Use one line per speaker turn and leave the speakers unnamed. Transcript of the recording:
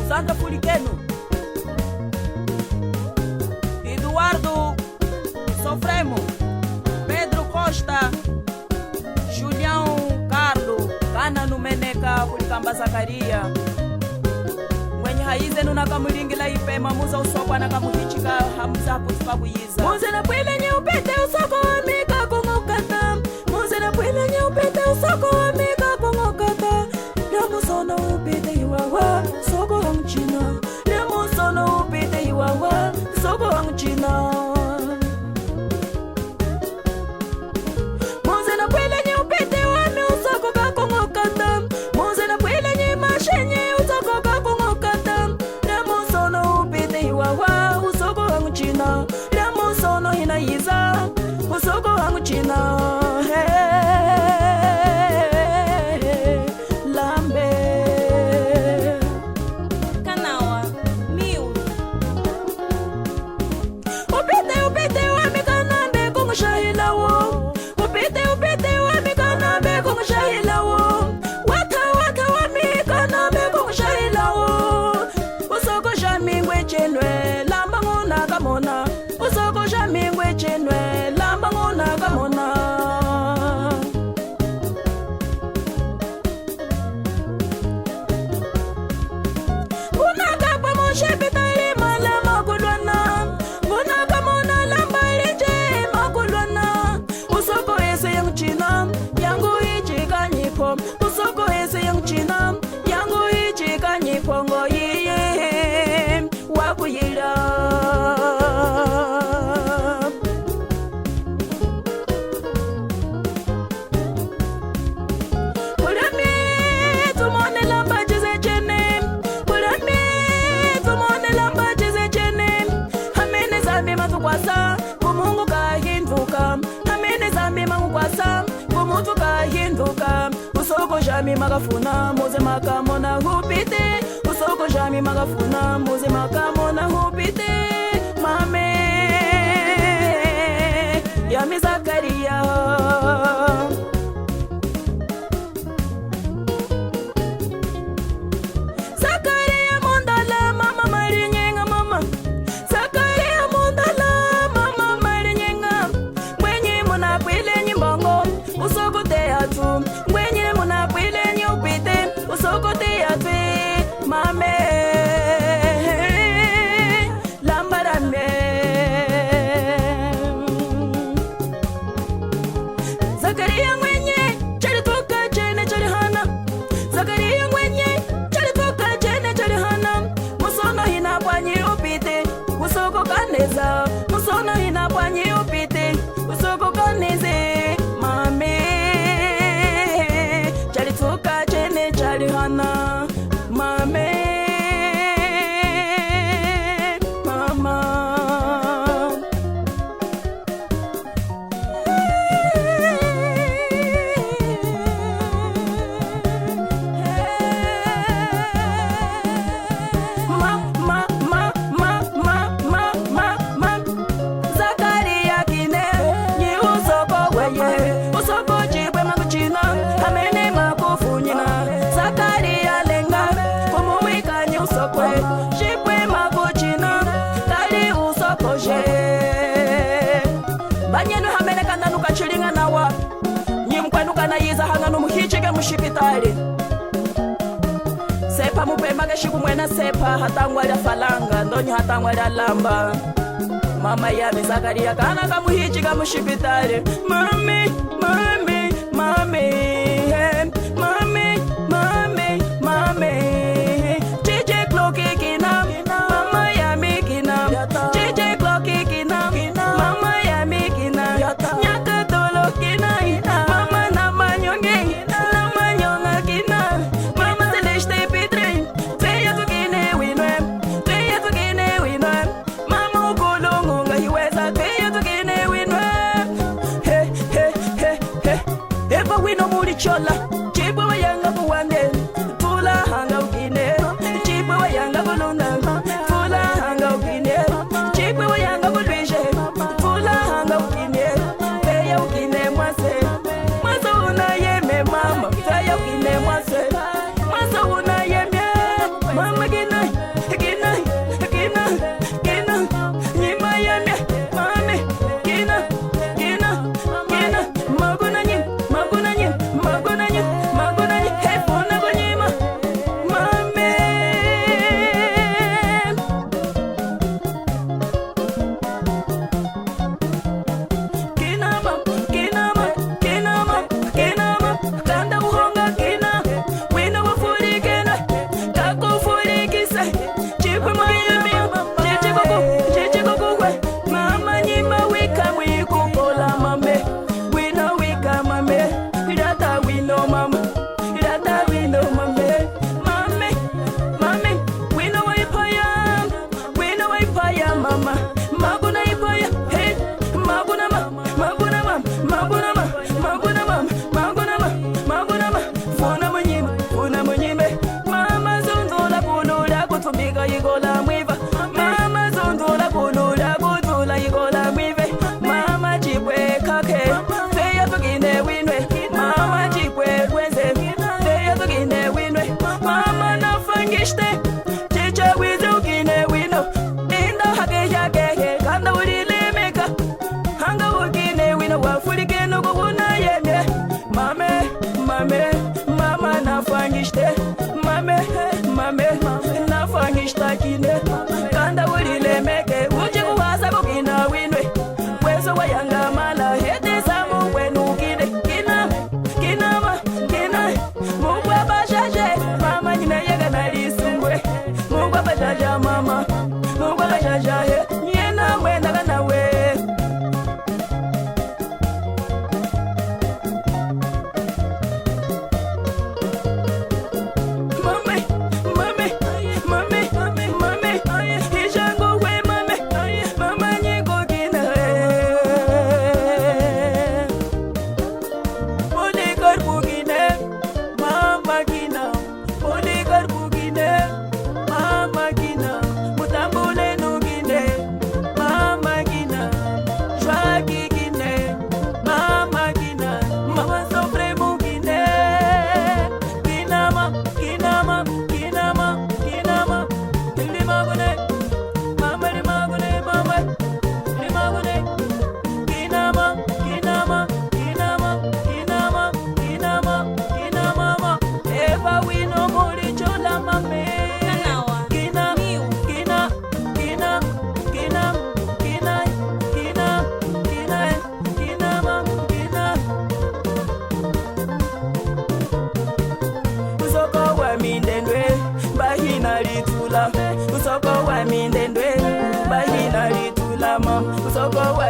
Sandra Fuliqueno, Eduardo Sofremo, Pedro Costa, Julião Carlo, Kana Numeneca, Fulicamba Zacaria, Mwenye haize nuna kamuringila ipema, muza usokwa na kamuhichika, hamuza kutupa kuyiza. Muze na pwile nye upete usoko amika kongokata, muze na pwile nye upete usoko amika kongokata, Namusono upete iwawa, soko hangchina. Namusono upete iwawa, soko hangchina. Moze na pwele nye upete wame usoko kakongokata. Moze na pwele nye mashenye usoko kakongokata. Namusono upete iwawa, usoko hangchina. Namusono hinaiza, usoko hangchina. Usoko ese yang china yangu ichi kanyipongo yiye wakuyira Kurami tumone lamba jize chene Kurami tumone lamba jize chene Hamene zambi matukwasa kumungu kahinduka Hamene zambi mangukwasa kumutu kahinduka Usoko jami magafuna muze makamona hupite Usoko jami magafuna muze makamona hupite Mame Yami Zakaria Zakaria mondala mama marinyenga mama Zakaria mondala mama marinyenga Mwenye muna kwile nyimbongo Usoko teatu Usoko teatwe mame lambarame Zakaria mwenye chalitoka chene chalihana Zakaria mwenye chalitoka chene chalihana Musono hina pwanyi upite Usoko kaneza Musono hina pwanyi upite Usoko kaneze mame chalitoka chene chalihana mame mama Zakaria kine ni usoko weye Usoko jibwe makuchina Hamene makufunyina Zakaria lenga Kumuwika ni usokwe Jibwe makuchina Kali usoko je Banyenu hamene kandanu kachilinga nawa Nyimkwenu kanayiza hanganu muhichike mushipitali Sepa mupemage shiku mwena sepa Hatangwala falanga Ndonyi hatangwala lamba Mama yami Zakaria kana kamuhichika mushipitali Mami, mami, mami Mami, mami, mami JJ Clocky kina Mama yami kina JJ Clocky kina Mama yami kina Nyaka tolo kina Mama nama nyonge Nama nyonga kina Mama Celeste Pitre Teya tukine winwe Teya tukine winwe Mama ukulungu nga hiweza Teya tukine winwe He he he he Eva wino mu mama kina kina kina kina nyima yame mame kina kina kina maguna nyim maguna nyim maguna nyim maguna nyim hey fona go nyima mame kina ma kina ma kina ma kina ma kanda uhonga kina wina wafuri kina kako furi kisa chipu mayami chichi kuku mama nyima wika wiku kola mame wina wika mame irata wino mama irata wino mame mame mame wina waipaya mama maguna ipaya hey maguna ma maguna ma maguna ma maguna ma maguna ma maguna ma funa munyime mama zundula kunula kutumika igola mwiva mama zundula kunula kutula igola mwive mama chipwe kake feya tukine winwe mama chipwe rwenze feya tukine winwe mama nafangishte chicha wize ukine wino inda hake yake kanda urilimika hanga ukine wino wafurikeno kukuna yemye mame mame mama nafangishte mame mame nafangishta kine kanda urilemeke uchi kuwasa kukina winwe weso wayanga mala hete samu wenu kine kina kina ma kina mugwa bashaje mama nyina yega narisungwe mugwa bashaja mama mugwa bashaja he nyena mwenda kanawe mame mame mame mame ishango we mame mama nyiko kina polikar bugine mama kina polikar bugine mama kina mutambule nugine mama kina shwagi kine mama kina mama sofre mugine kinama kinama kinama kinama limagune mama limagune mama limagune kinama kinama kinama kinama kinama kinama eva wino muri chola mame kina kina kina kina kina kina kina kinama kina usoko wa mindendwe bahina litula usoko wa mindendwe bahina litula mam usoko wa